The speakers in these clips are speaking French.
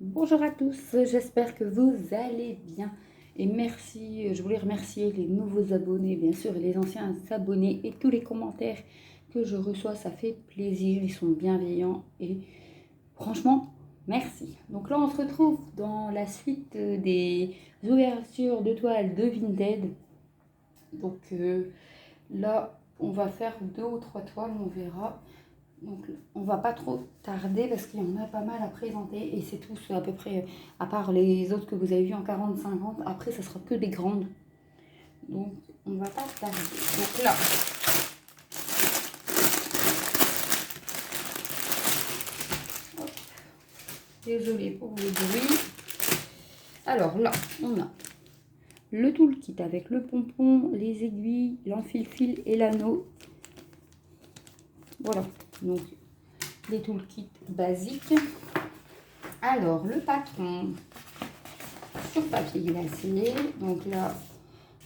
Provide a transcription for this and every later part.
Bonjour à tous, j'espère que vous allez bien et merci, je voulais remercier les nouveaux abonnés, bien sûr, et les anciens abonnés et tous les commentaires que je reçois, ça fait plaisir, ils sont bienveillants et franchement, merci. Donc là, on se retrouve dans la suite des ouvertures de toiles de Vinted. Donc là, on va faire 2 ou 3 toiles, on verra. Donc on va pas trop tarder parce qu'il y en a pas mal à présenter et c'est tous à peu près, à part les autres que vous avez vus en 40-50, après ça sera que des grandes. Donc on va pas tarder. Donc là, hop, désolée pour le bruit. Alors là, on a le toolkit avec le pompon, les aiguilles, l'enfil-fil et l'anneau. Voilà, donc les toolkits basiques. Alors le patron sur papier glacé, donc là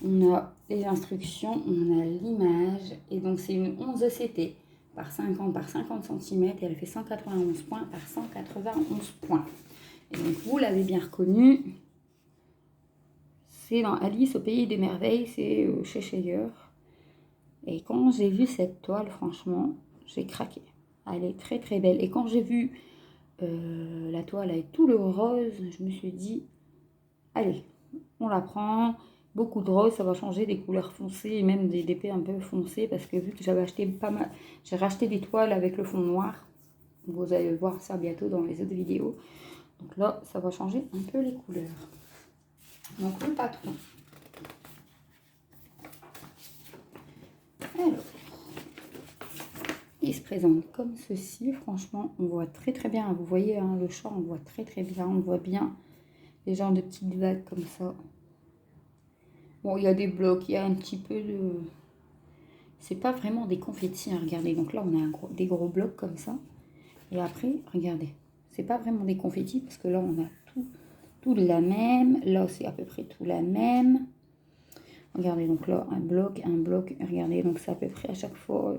on a les instructions, on a l'image et donc c'est une 11 CT par 50 par 50 cm et elle fait 191 points par 191 points. Et donc vous l'avez bien reconnu, c'est dans Alice au pays des merveilles, c'est chez Shire. Et quand j'ai vu cette toile, franchement, j'ai craqué. Elle est très très belle. Et quand j'ai vu la toile avec tout le rose, je me suis dit, allez, on la prend. Beaucoup de rose, ça va changer des couleurs foncées et même des épées un peu foncées parce que vu que j'avais acheté pas mal, j'ai racheté des toiles avec le fond noir. Vous allez voir ça bientôt dans les autres vidéos. Donc là, ça va changer un peu les couleurs. Donc le patron. Alors, il se présente comme ceci. Franchement, on voit très très bien. Vous voyez hein, le champ, on voit très très bien. On voit bien les genres de petites vagues comme ça. Bon, il y a des blocs, il y a un petit peu de... C'est pas vraiment des confettis, hein, regardez. Donc là, on a des gros blocs comme ça. Et après, regardez. C'est pas vraiment des confettis parce que là, on a tout de la même. Là, c'est à peu près tout la même. Regardez, donc là, un bloc. Regardez, donc c'est à peu près à chaque fois...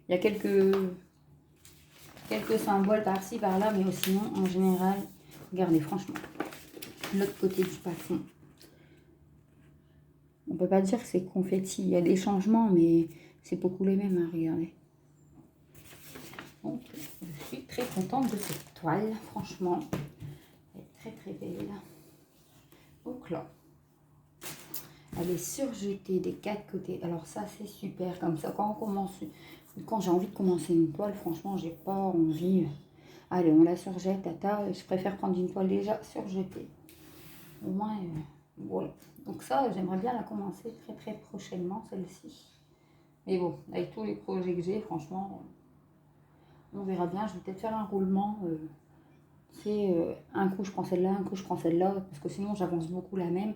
il y a quelques symboles par-ci, par-là. Mais sinon, en général, regardez, franchement. L'autre côté du patron. On peut pas dire que c'est confetti. Il y a des changements, mais c'est beaucoup les mêmes, hein, regardez. Donc, je suis très contente de cette toile, franchement. Elle est très très belle. Donc là, elle est surjetée des 4 côtés. Alors ça, c'est super comme ça. Quand j'ai envie de commencer une toile, franchement, j'ai pas envie. Allez, on la surjette, tata. Je préfère prendre une toile déjà surjetée. Au moins, voilà. Donc ça, j'aimerais bien la commencer très très prochainement, celle-ci. Mais bon, avec tous les projets que j'ai, franchement, on verra bien. Je vais peut-être faire un roulement. C'est un coup je prends celle-là, un coup je prends celle-là, parce que sinon j'avance beaucoup la même.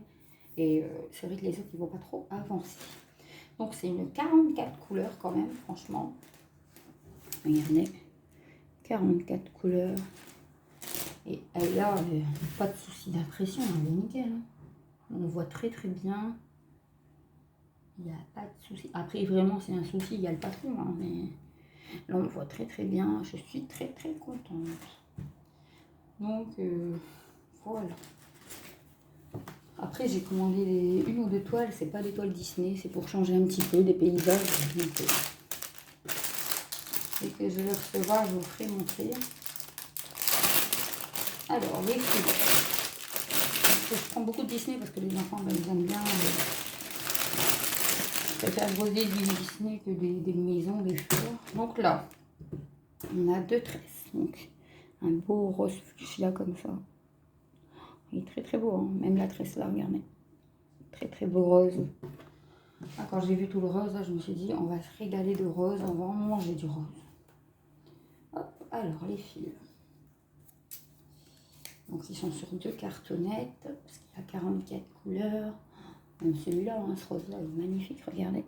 Et c'est vrai que les autres, ils vont pas trop avancer. Donc c'est une 44 couleurs quand même, franchement. Regardez, 44 couleurs. Et elle a pas de souci d'impression, elle est nickel. Hein. On voit très très bien. Il n'y a pas de souci. Après, vraiment, c'est un souci, il y a le patron. Hein, mais là, on voit très très bien. Je suis très très contente. Donc, voilà. Après, j'ai commandé une ou deux toiles. C'est pas des toiles Disney. C'est pour changer un petit peu des paysages. Donc, dès que je vais recevoir, je vous ferai montrer. Alors, les couleurs. Je prends beaucoup de Disney parce que les enfants, ben, ils aiment bien. Je préfère broder du Disney que des maisons, des fleurs. Donc là, on a 2 tresses. Donc, un beau rose fuchsia comme ça. Il est très très beau, hein. Même la tresse là, regardez. Très très beau rose. Ah, quand j'ai vu tout le rose, là, je me suis dit, on va se régaler de rose, on va en manger du rose. Hop, alors les fils. Donc ils sont sur 2 cartonnettes, parce qu'il y a 44 couleurs. Même celui-là, hein, ce rose-là, il est magnifique, regardez.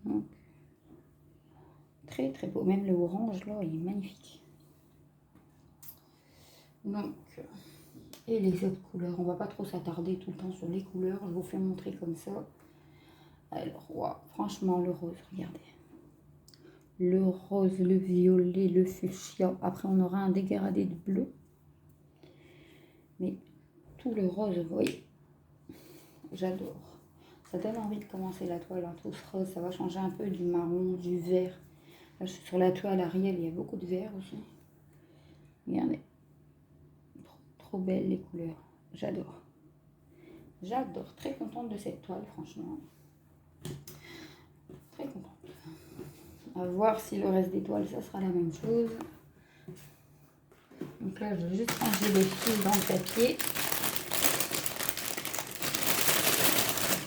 Donc, très très beau. Même le orange, là, il est magnifique. Donc, et les autres couleurs, on va pas trop s'attarder tout le temps sur les couleurs, je vous fais montrer comme ça. Alors, wow, franchement, le rose, regardez. le rose, le violet, le fuchsia. Après, on aura un dégradé de bleu. Mais tout le rose, vous voyez, j'adore. Ça donne envie de commencer la toile, hein, tout ce rose. Ça va changer un peu du marron, du vert. Là, je suis sur la toile Ariel, il y a beaucoup de vert aussi. Regardez. Trop belles les couleurs. J'adore. J'adore. Très contente de cette toile, franchement. Très contente. À voir si le reste des toiles, ça sera la même chose. Donc là, je vais juste ranger les fils dans le papier.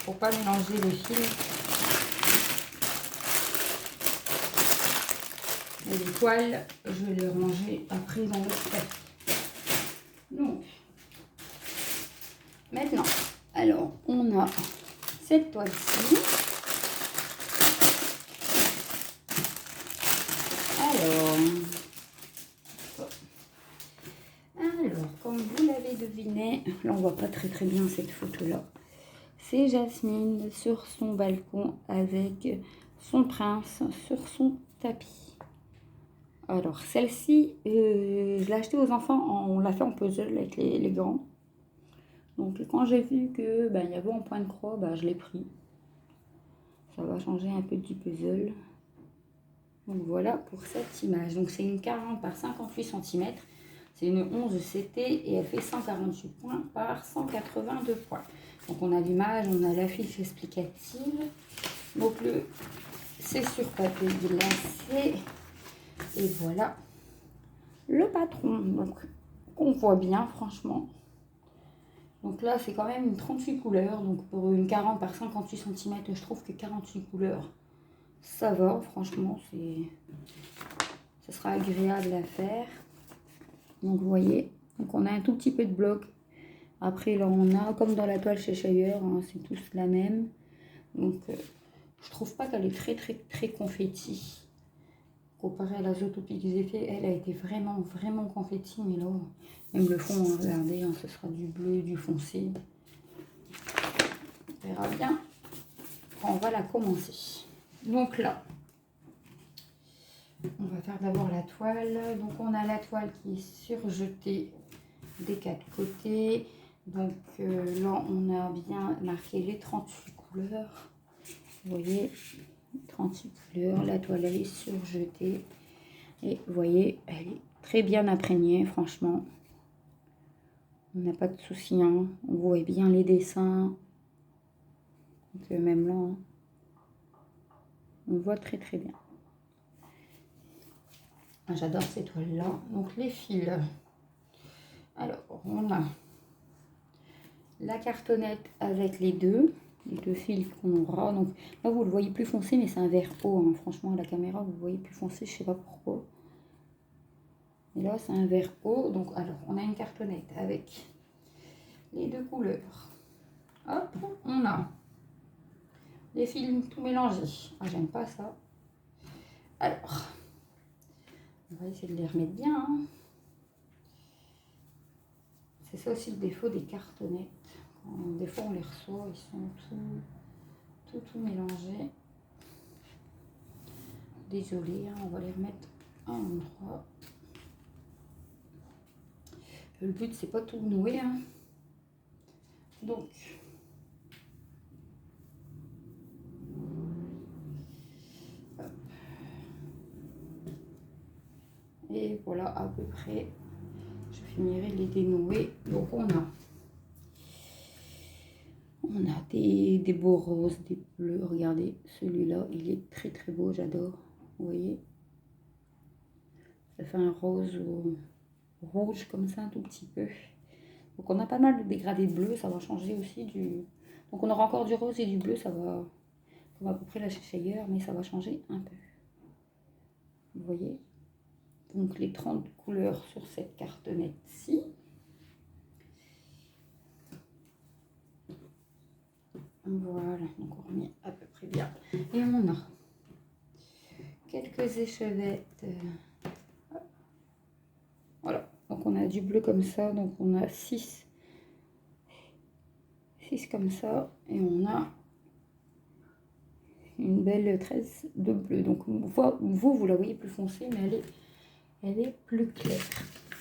Pour pas mélanger les fils. Et les toiles, je vais les ranger après dans l'autre papier. Donc, maintenant, alors, on a cette toile-ci. Alors, comme vous l'avez deviné, là on voit pas très bien cette photo-là. C'est Jasmine sur son balcon avec son prince sur son tapis. Alors, celle-ci, je l'ai achetée aux enfants, on l'a fait en puzzle avec les grands. Donc, quand j'ai vu que il y avait en point de croix, je l'ai pris. Ça va changer un peu du puzzle. Donc voilà pour cette image. Donc c'est une 40 par 58 cm. C'est une 11 CT et elle fait 148 points par 182 points. Donc on a l'image, on a la fiche explicative. Donc c'est sur papier glacé. Et voilà le patron. Donc on voit bien franchement. Donc là c'est quand même une 38 couleurs. Donc pour une 40 par 58 cm, je trouve que 48 couleurs, ça va, franchement, ça sera agréable à faire. Donc vous voyez, donc on a un tout petit peu de bloc. Après là on a, comme dans la toile chez Cheshire, hein, c'est tous la même. Donc je trouve pas qu'elle est très confetti. Comparé à la Zootopia que j'ai fait, elle a été vraiment confetti. Mais là, même le fond, hein, regardez, hein, ce sera du bleu, du foncé. On verra bien. On va la commencer. Donc là, on va faire d'abord la toile. Donc on a la toile qui est surjetée des quatre côtés. Donc là, on a bien marqué les 38 couleurs. Vous voyez, 38 couleurs. La toile, elle est surjetée. Et vous voyez, elle est très bien imprégnée, franchement. On n'a pas de soucis, hein. On voit bien les dessins. Donc même là, hein, on voit très bien. J'adore ces toiles-là. Donc les fils. Alors, on a la cartonnette avec les deux fils qu'on aura. Donc là, vous le voyez plus foncé, mais c'est un vert eau, hein. Franchement, à la caméra, vous le voyez plus foncé, je sais pas pourquoi. Et là, c'est un vert eau. Donc, alors, on a une cartonnette avec les deux couleurs. Hop, on a les fils tout mélangés. Ah, j'aime pas ça. Alors, on va essayer de les remettre bien, hein. C'est ça aussi le défaut des cartonnettes. Des fois, on les reçoit, ils sont tout mélangés. Désolée, hein, on va les remettre à un endroit. Le but, c'est pas tout nouer, hein. Donc, hop. Et voilà à peu près. Je finirai de les dénouer. Donc, on a des beaux roses, des bleus. Regardez, celui-là, il est très beau, j'adore. Vous voyez, ça fait un rose rouge comme ça, un tout petit peu. Donc on a pas mal de dégradés de bleu, ça va changer aussi du... Donc on aura encore du rose et du bleu, ça va, comme à peu près la Cheshire, mais ça va changer un peu. Vous voyez, donc les 30 couleurs sur cette cartonnette-ci. Voilà, donc on remet à peu près bien. Et on a quelques échevettes. Voilà, donc on a du bleu comme ça, donc on a 6 comme ça, et on a une belle tresse de bleu. Donc vous la voyez plus foncée, mais elle est plus claire.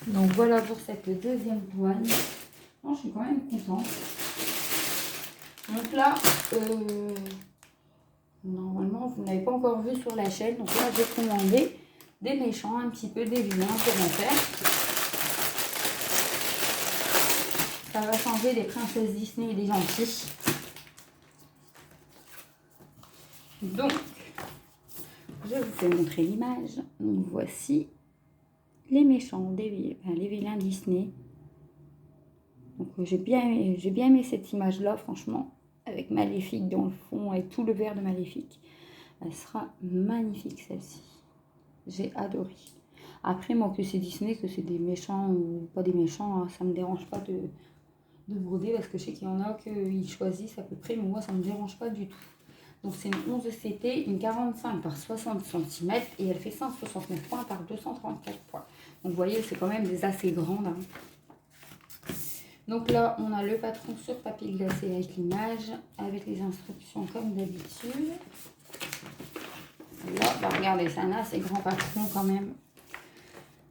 Donc voilà pour cette deuxième toile. Non, je suis quand même contente. Donc là, normalement, vous n'avez pas encore vu sur la chaîne. Donc là, j'ai commandé des méchants, un petit peu des vilains pour en faire. Ça va changer des princesses Disney et des gentils. Donc, je vous fais montrer l'image. Donc voici les méchants, les vilains Disney. Donc j'ai bien aimé cette image-là, franchement, avec Maléfique dans le fond, avec tout le vert de Maléfique. Elle sera magnifique celle-ci. J'ai adoré. Après, moi, que c'est Disney, que c'est des méchants ou pas des méchants, hein, ça ne me dérange pas de broder, parce que je sais qu'il y en a qu'ils choisissent à peu près, mais moi, ça ne me dérange pas du tout. Donc c'est une 11 CT, une 45 par 60 cm et elle fait 169 points par 234 points. Donc vous voyez, c'est quand même des assez grandes. Hein. Donc là, on a le patron sur papier glacé avec l'image, avec les instructions comme d'habitude. Là, bah regardez, ça a assez grand patron quand même.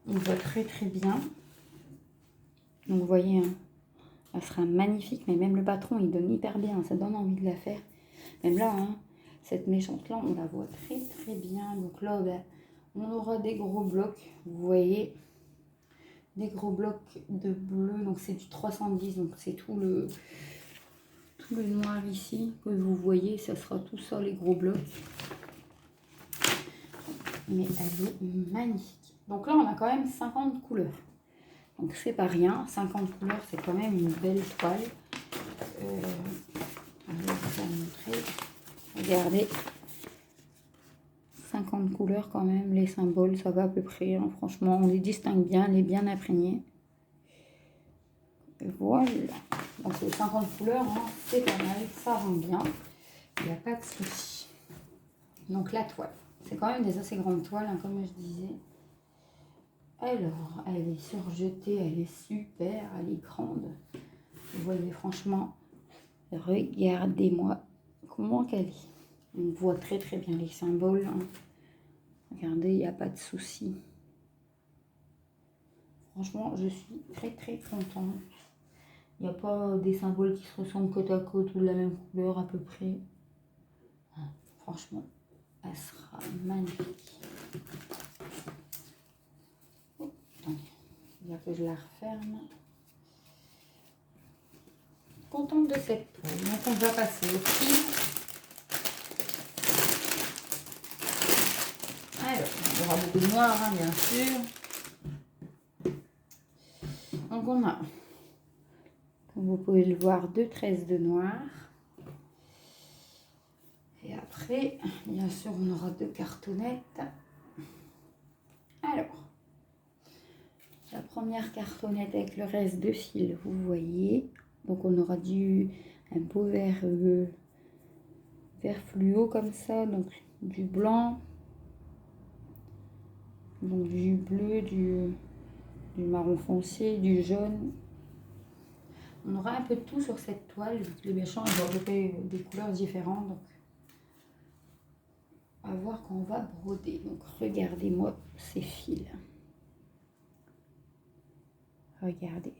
On voit très très bien. Donc vous voyez, hein, elle sera magnifique, mais même le patron, il donne hyper bien, ça donne envie de la faire. Même là, hein, cette méchante-là, on la voit très très bien. Donc là, ben, on aura des gros blocs, vous voyez, des gros blocs de bleu. Donc c'est du 310, donc c'est tout le noir ici que vous voyez. Ça sera tout ça, les gros blocs. Mais elle est magnifique. Donc là, on a quand même 50 couleurs. Donc c'est pas rien, 50 couleurs, c'est quand même une belle toile. Je vais vous faire montrer. Regardez, 50 couleurs quand même, les symboles, ça va à peu près. Hein. Franchement, on les distingue bien, elle est bien imprégnée. Voilà. Donc les 50 couleurs, hein, c'est pas mal, ça rend bien. Il n'y a pas de souci. Donc la toile, c'est quand même des assez grandes toiles, hein, comme je disais. Alors, elle est surjetée, elle est super, elle est grande. Vous voyez, franchement, regardez-moi comment qu'elle est. On voit très très bien les symboles. Hein. Regardez, il n'y a pas de souci. Franchement, je suis très très contente. Il n'y a pas des symboles qui se ressemblent côte à côte ou de la même couleur à peu près. Franchement, elle sera magnifique. Oh, attendez, il y a que je la referme. Contente de cette toile. Donc on va passer au fil. Alors, il y aura beaucoup de noir, hein, bien sûr. Donc on a, comme vous pouvez le voir, 2 tresses de noir. Et après, bien sûr, on aura 2 cartonnettes. Alors, la première cartonnette avec le reste de fil, vous voyez. Donc on aura un beau vert fluo comme ça, donc du blanc, donc du bleu, du marron foncé, du jaune. On aura un peu de tout sur cette toile. Les méchants vont regrouper des couleurs différentes. Donc, à voir quand on va broder. Donc, regardez-moi ces fils. Regardez.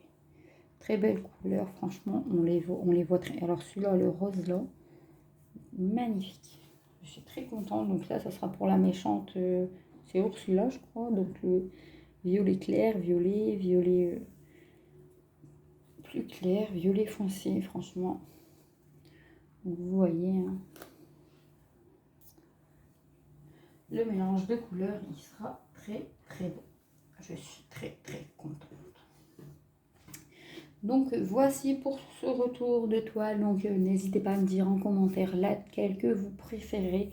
Très belle couleur, franchement. On les voit très... Alors, celui-là, le rose, là, magnifique. Je suis très contente. Donc là, ça sera pour la méchante. C'est Ursula, je crois. Donc, violet clair, violet... plus clair, violet foncé, franchement. Vous voyez, hein. Le mélange de couleurs, il sera très très beau. Je suis très très contente. Donc voici pour ce retour de toile. Donc n'hésitez pas à me dire en commentaire laquelle que vous préférez.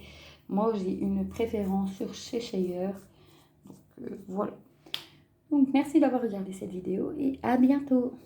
Moi j'ai une préférence sur Cheshire. Donc voilà. Donc merci d'avoir regardé cette vidéo et à bientôt.